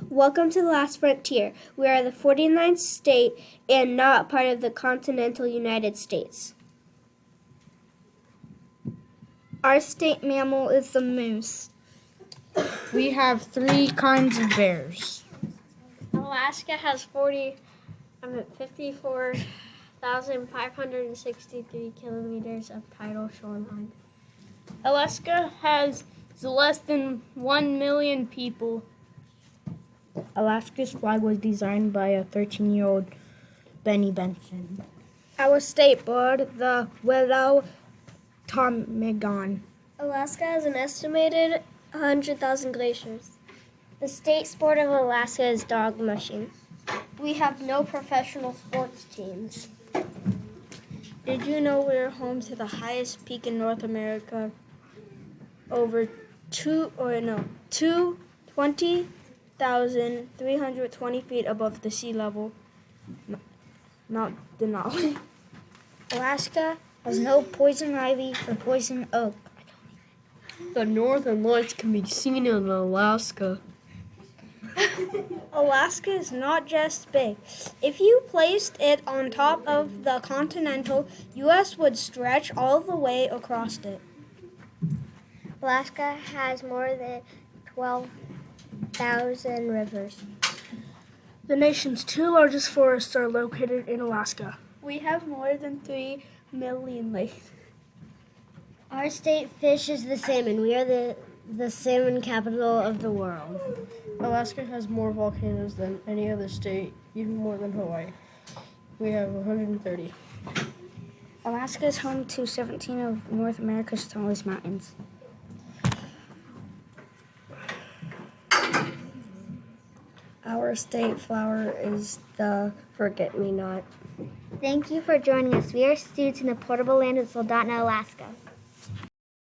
Welcome to the Last Frontier. We are the 49th state and not part of the continental United States. Our state mammal is the moose. We have 3 kinds of bears. Alaska has 54,563 kilometers of tidal shoreline. Alaska has less than 1 million people. Alaska's flag was designed by a 13-year-old Benny Benson. Our state bird, the willow ptarmigan. Alaska has an estimated 100,000 glaciers. The state sport of Alaska is dog mushing. We have no professional sports teams. Did you know we're home to the highest peak in North America? Over 20,320 feet above the sea level. Mount Denali. Alaska has no poison ivy or poison oak. The northern lights can be seen in Alaska. Alaska is not just big. If you placed it on top of the continental U.S. would stretch all the way across it. Alaska has more than 12,000 rivers. The nation's 2 largest forests are located in Alaska. We have more than 3 million lakes. Our state fish is the salmon. We are the salmon capital of the world. Alaska has more volcanoes than any other state, even more than Hawaii. We have 130. Alaska is home to 17 of North America's tallest mountains. Our state flower is the forget-me-not. Thank you for joining us. We are students in the portable land of Soldotna, Alaska.